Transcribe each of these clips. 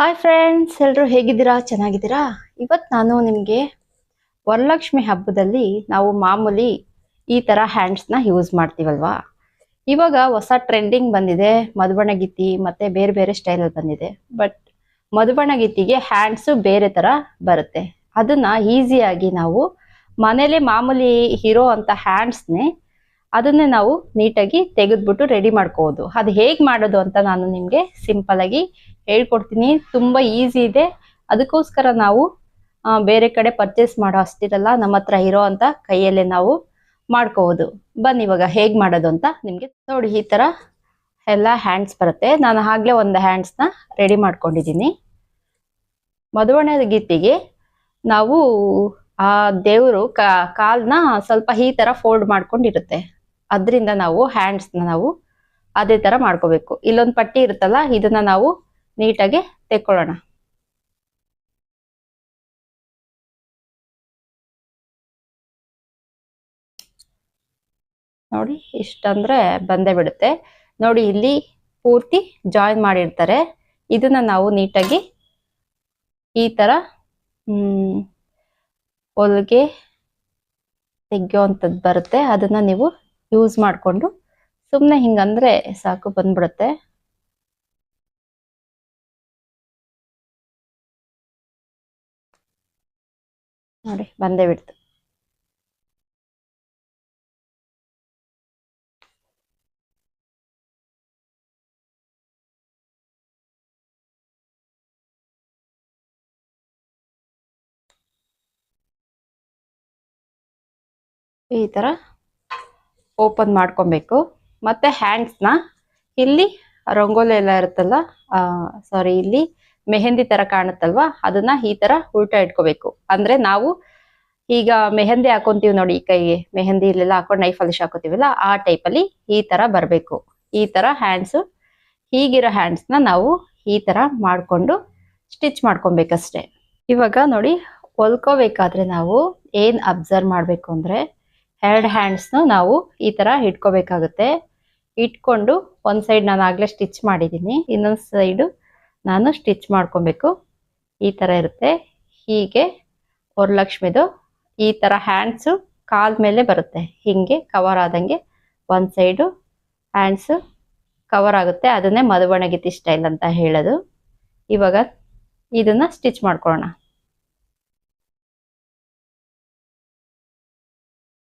Hi friends, ಎಲ್ಲರೂ ಹೇಗಿದ್ದೀರಾ? ಚೆನ್ನಾಗಿದ್ದೀರಾ? ಇವತ್ತು ನಾನು ನಿಮಗೆ ವರಲಕ್ಷ್ಮಿ ಹಬ್ಬದಲ್ಲಿ ನಾವು ಮಾಮೂಲಿ ಈ ಥರ ಹ್ಯಾಂಡ್ಸ್ನ ಯೂಸ್ ಮಾಡ್ತೀವಲ್ವಾ. ಇವಾಗ ಹೊಸ ಟ್ರೆಂಡಿಂಗ್ ಬಂದಿದೆ, ಮಧುಬಣಗೀತಿ ಮತ್ತೆ ಬೇರೆ ಬೇರೆ ಸ್ಟೈಲಲ್ಲಿ ಬಂದಿದೆ. ಬಟ್ ಮಧುಬಣಗೀತಿಗೆ ಹ್ಯಾಂಡ್ಸು ಬೇರೆ ಥರ ಬರುತ್ತೆ. ಅದನ್ನ ಈಸಿಯಾಗಿ ನಾವು ಮನೇಲಿ ಮಾಮೂಲಿ ಇರೋ ಅಂತ ಹ್ಯಾಂಡ್ಸ್ನೇ ಅದನ್ನೇ ನಾವು ನೀಟಾಗಿ ತೆಗೆದ್ಬಿಟ್ಟು ರೆಡಿ ಮಾಡ್ಕೋಬೋದು. ಅದು ಹೇಗೆ ಮಾಡೋದು ಅಂತ ನಾನು ನಿಮಗೆ ಸಿಂಪಲ್ ಆಗಿ ಹೇಳ್ಕೊಡ್ತೀನಿ. ತುಂಬ ಈಸಿ ಇದೆ. ಅದಕ್ಕೋಸ್ಕರ ನಾವು ಬೇರೆ ಕಡೆ ಪರ್ಚೇಸ್ ಮಾಡೋ ಅಷ್ಟಿರಲ್ಲ, ನಮ್ಮ ಹತ್ರ ಇರೋ ಅಂತ ಕೈಯಲ್ಲೇ ನಾವು ಮಾಡ್ಕೋಬೋದು. ಬನ್ನಿ ಇವಾಗ ಹೇಗೆ ಮಾಡೋದು ಅಂತ ನಿಮಗೆ ನೋಡಿ. ಈ ಥರ ಎಲ್ಲ ಹ್ಯಾಂಡ್ಸ್ ಬರುತ್ತೆ. ನಾನು ಆಗಲೇ ಒಂದು ಹ್ಯಾಂಡ್ಸ್ನ ರೆಡಿ ಮಾಡ್ಕೊಂಡಿದ್ದೀನಿ. ಮಧುವಣ ಗೀತೆಗೆ ನಾವು ಆ ದೇವರು ಕಾಲ್ನ ಸ್ವಲ್ಪ ಈ ಥರ ಫೋಲ್ಡ್ ಮಾಡ್ಕೊಂಡಿರುತ್ತೆ. ಅದರಿಂದ ನಾವು ಹ್ಯಾಂಡ್ಸ್ನ ನಾವು ಅದೇ ಥರ ಮಾಡ್ಕೋಬೇಕು. ಇಲ್ಲೊಂದು ಪಟ್ಟಿ ಇರುತ್ತಲ್ಲ, ಇದನ್ನ ನಾವು ನೀಟಾಗಿ ತೆಕ್ಕೊಳ್ಳೋಣ. ನೋಡಿ, ಇಷ್ಟಂದ್ರೆ ಬಂದೇ ಬಿಡುತ್ತೆ. ನೋಡಿ, ಇಲ್ಲಿ ಪೂರ್ತಿ ಜಾಯಿನ್ ಮಾಡಿರ್ತಾರೆ. ಇದನ್ನ ನಾವು ನೀಟಾಗಿ ಈ ತರ ಹೊಲಿಗೆ ತೆಗೆಯೋಂಥದ್ದು ಬರುತ್ತೆ. ಅದನ್ನ ನೀವು ಯೂಸ್ ಮಾಡಿಕೊಂಡು ಸುಮ್ಮನೆ ಹಿಂಗಂದ್ರೆ ಸಾಕು, ಬಂದ್ಬಿಡುತ್ತೆ. ನೋಡಿ, ಬಂದೇ ಬಿಡ್ತು. ಈ ತರ ಓಪನ್ ಮಾಡ್ಕೊಬೇಕು. ಮತ್ತೆ ಹ್ಯಾಂಡ್ಸ್ನ ಇಲ್ಲಿ ರಂಗೋಲಿ ಎಲ್ಲ ಇರುತ್ತಲ್ಲ, ಸಾರಿ, ಇಲ್ಲಿ ಮೆಹಂದಿ ತರ ಕಾಣುತ್ತಲ್ವಾ, ಅದನ್ನ ಈ ತರ ಉಲ್ಟಾ ಇಟ್ಕೋಬೇಕು. ಅಂದ್ರೆ ನಾವು ಈಗ ಮೆಹಂದಿ ಹಾಕೊಂತೀವಿ ನೋಡಿ, ಈ ಕೈಗೆ ಮೆಹಂದಿ ಇಲ್ಲೆಲ್ಲ ಹಾಕೊಂಡು ನೈಫ್ ಅಲ್ಲಿ ಹಾಕೋತೀವಲ್ಲ, ಆ ಟೈಪ್ ಅಲ್ಲಿ ಈ ತರ ಬರ್ಬೇಕು. ಈ ತರ ಹ್ಯಾಂಡ್ಸ್, ಹೀಗಿರೋ ಹ್ಯಾಂಡ್ಸ್ನ ನಾವು ಈ ತರ ಮಾಡ್ಕೊಂಡು ಸ್ಟಿಚ್ ಮಾಡ್ಕೊಬೇಕಷ್ಟೆ. ಇವಾಗ ನೋಡಿ, ಹೊಲ್ಕೋಬೇಕಾದ್ರೆ ನಾವು ಏನ್ ಅಬ್ಸರ್ವ್ ಮಾಡ್ಬೇಕು ಅಂದ್ರೆ, ಎರಡು ಹ್ಯಾಂಡ್ಸ್ನು ನಾವು ಈ ತರ ಇಟ್ಕೋಬೇಕಾಗುತ್ತೆ. ಇಟ್ಕೊಂಡು ಒಂದ್ ಸೈಡ್ ನಾನು ಆಗ್ಲೇ ಸ್ಟಿಚ್ ಮಾಡಿದ್ದೀನಿ, ಇನ್ನೊಂದ್ ಸೈಡು ನಾನು ಸ್ಟಿಚ್ ಮಾಡ್ಕೊಬೇಕು. ಈ ತರ ಇರುತ್ತೆ. ಹೀಗೆ ವರಲಕ್ಷ್ಮಿದು ಈ ತರ ಹ್ಯಾಂಡ್ಸು ಕಾಲ್ ಮೇಲೆ ಬರುತ್ತೆ. ಹಿಂಗೆ ಕವರ್ ಆದಂಗೆ ಒಂದ್ ಸೈಡು ಹ್ಯಾಂಡ್ಸ್ ಕವರ್ ಆಗುತ್ತೆ. ಅದನ್ನೇ ಮಧುಬಣಗೀತಿ ಸ್ಟೈಲ್ ಅಂತ ಹೇಳೋದು. ಇವಾಗ ಇದನ್ನ ಸ್ಟಿಚ್ ಮಾಡ್ಕೊಳ್ಳೋಣ.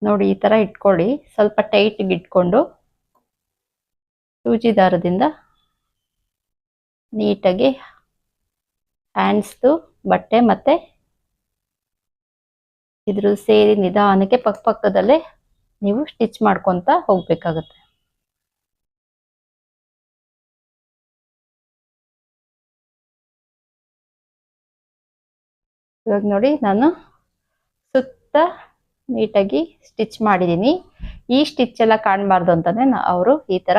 ನೋಡಿ, ಈ ತರ ಇಟ್ಕೊಳ್ಳಿ. ಸ್ವಲ್ಪ ಟೈಟ್ಗೆ ಇಟ್ಕೊಂಡು ಸೂಜಿ ದಾರದಿಂದ ನೀಟಾಗಿ ಹ್ಯಾಂಡ್ಸ್ದು ಬಟ್ಟೆ ಮತ್ತೆ ಇದ್ರ ಸೇರಿ ನಿಧಾನಕ್ಕೆ ಪಕ್ಕದಲ್ಲೇ ನೀವು ಸ್ಟಿಚ್ ಮಾಡ್ಕೊಂತ ಹೋಗ್ಬೇಕಾಗತ್ತೆ. ಇವಾಗ ನೋಡಿ, ನಾನು ಸುತ್ತ ನೀಟಾಗಿ ಸ್ಟಿಚ್ ಮಾಡಿದ್ದೀನಿ. ಈ ಸ್ಟಿಚ್ ಎಲ್ಲ ಕಾಣಬಾರ್ದು ಅಂತಾನೆ ಅವರು ಈ ತರ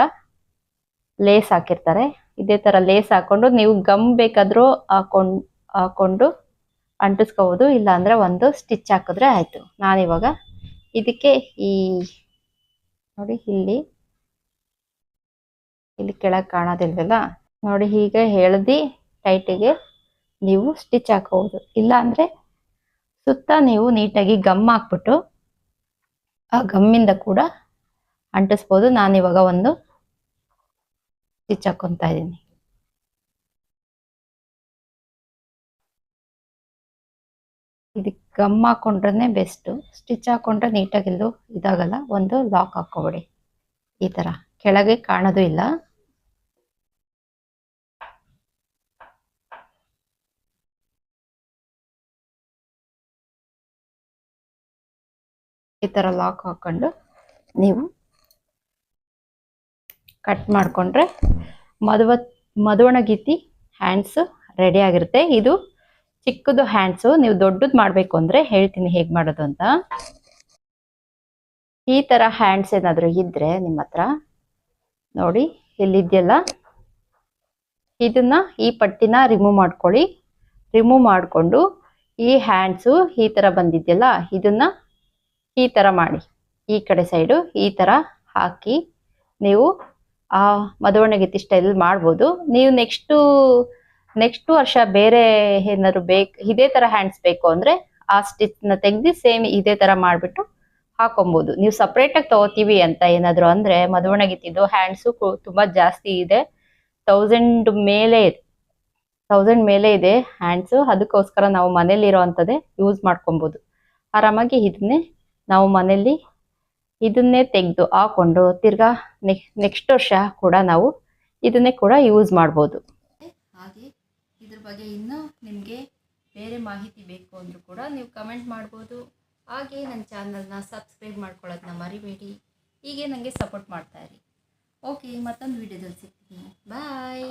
ಲೇಸ್ ಹಾಕಿರ್ತಾರೆ. ಇದೇ ತರ ಲೇಸ್ ಹಾಕೊಂಡು ನೀವು ಗಮ್ ಬೇಕಾದ್ರೂ ಹಾಕೊಂಡು ಅಂಟಿಸ್ಕೋಬಹುದು. ಇಲ್ಲ ಅಂದ್ರೆ ಒಂದು ಸ್ಟಿಚ್ ಹಾಕಿದ್ರೆ ಆಯ್ತು. ನಾನಿವಾಗ ಇದಕ್ಕೆ ಈ ನೋಡಿ, ಇಲ್ಲಿ ಕೆಳಗೆ ಕಾಣೋದಿಲ್ವಲ್ಲ, ನೋಡಿ ಹೀಗೆ ಎಳ್ದಿ ಟೈಟಿಗೆ ನೀವು ಸ್ಟಿಚ್ ಹಾಕೋಬಹುದು. ಇಲ್ಲ ಅಂದ್ರೆ ಸುತ್ತ ನೀವು ನೀಟಾಗಿ ಗಮ್ ಹಾಕ್ಬಿಟ್ಟು ಆ ಗಮ್ಮಿಂದ ಕೂಡ ಅಂಟಿಸ್ಬೋದು. ನಾನಿವಾಗ ಒಂದು ಸ್ಟಿಚ್ ಹಾಕೊಂತ ಇದ್ದೀನಿ. ಇದಕ್ಕೆ ಗಮ್ ಹಾಕೊಂಡ್ರೆ ಬೆಸ್ಟ್. ಸ್ಟಿಚ್ ಹಾಕೊಂಡ್ರೆ ನೀಟಾಗೆಲ್ಲೂ ಇದಾಗಲ್ಲ. ಒಂದು ಲಾಕ್ ಹಾಕೋಬಿಡಿ. ಈ ತರ ಕೆಳಗೆ ಕಾಣೋದು ಇಲ್ಲ. ಈ ತರ ಲಾಕ್ ಹಾಕೊಂಡು ನೀವು ಕಟ್ ಮಾಡ್ಕೊಂಡ್ರೆ ಮಧುವಣಗೀತಿ ಹ್ಯಾಂಡ್ಸ್ ರೆಡಿ ಆಗಿರುತ್ತೆ. ಇದು ಚಿಕ್ಕದು ಹ್ಯಾಂಡ್ಸು. ನೀವು ದೊಡ್ಡದು ಮಾಡ್ಬೇಕು ಅಂದ್ರೆ ಹೇಳ್ತೀನಿ ಹೇಗ್ ಮಾಡೋದು ಅಂತ. ಈ ತರ ಹ್ಯಾಂಡ್ಸ್ ಏನಾದ್ರು ಇದ್ರೆ ನಿಮ್ಮ ಹತ್ರ, ನೋಡಿ ಇಲ್ಲಿದೆಯಲ್ಲ, ಇದನ್ನ ಈ ಪಟ್ಟಿನ ರಿಮೂವ್ ಮಾಡ್ಕೊಳ್ಳಿ. ರಿಮೂವ್ ಮಾಡ್ಕೊಂಡು ಈ ಹ್ಯಾಂಡ್ಸು ಈ ತರ ಬಂದಿದೆಯಲ್ಲ, ಇದನ್ನ ಈ ತರ ಮಾಡಿ, ಈ ಕಡೆ ಸೈಡು ಈ ತರ ಹಾಕಿ ನೀವು ಆ ಮಧುವಣಗೀತಿ ಸ್ಟೈಲ್ ಮಾಡ್ಬೋದು. ನೀವು ನೆಕ್ಸ್ಟು ನೆಕ್ಸ್ಟ್ ವರ್ಷ ಬೇರೆ ಏನಾದ್ರು ಇದೇ ತರ ಹ್ಯಾಂಡ್ಸ್ ಬೇಕು ಅಂದ್ರೆ ಆ ಸ್ಟಿಚ್ ನ ತೆಗ್ದು ಸೇಮ್ ಇದೇ ತರ ಮಾಡ್ಬಿಟ್ಟು ಹಾಕೊಬಹುದು. ನೀವು ಸಪ್ರೇಟ್ ಆಗಿ ತಗೋತೀವಿ ಅಂತ ಏನಾದ್ರು ಅಂದ್ರೆ ಮದುವಣಗಿತ್ತಿದ್ದು ಹ್ಯಾಂಡ್ಸ್ ತುಂಬಾ ಜಾಸ್ತಿ ಇದೆ, 1000 ಮೇಲೆ ಇದೆ ಹ್ಯಾಂಡ್ಸ್. ಅದಕ್ಕೋಸ್ಕರ ನಾವು ಮನೇಲಿ ಇರೋವಂಥದ್ದೇ ಯೂಸ್ ಮಾಡ್ಕೊಬಹುದು. ಆರಾಮಾಗಿ ನಾವು ಮನೇಲಿ ಇದನ್ನೇ ತೆಗೆದು ಹಾಕೊಂಡು ತಿರ್ಗಾ ನೆಕ್ಸ್ಟ್ ವರ್ಷ ಕೂಡ ನಾವು ಇದನ್ನೇ ಕೂಡ ಯೂಸ್ ಮಾಡ್ಬೋದು. ಹಾಗೆ ಇದ್ರ ಬಗ್ಗೆ ಇನ್ನೂ ನಿಮಗೆ ಬೇರೆ ಮಾಹಿತಿ ಬೇಕು ಅಂದರೂ ಕೂಡ ನೀವು ಕಮೆಂಟ್ ಮಾಡ್ಬೋದು. ಹಾಗೆ ನನ್ನ ಚಾನಲ್ನ ಸಬ್ಸ್ಕ್ರೈಬ್ ಮಾಡ್ಕೊಳ್ಳೋದನ್ನ ಮರಿಬೇಡಿ. ಹೀಗೆ ನನಗೆ ಸಪೋರ್ಟ್ ಮಾಡ್ತಾ ಇರಿ. ಓಕೆ, ಮತ್ತೊಂದು ವಿಡಿಯೋದಲ್ಲಿ ಸಿಗ್ತೀನಿ. ಬಾಯ್.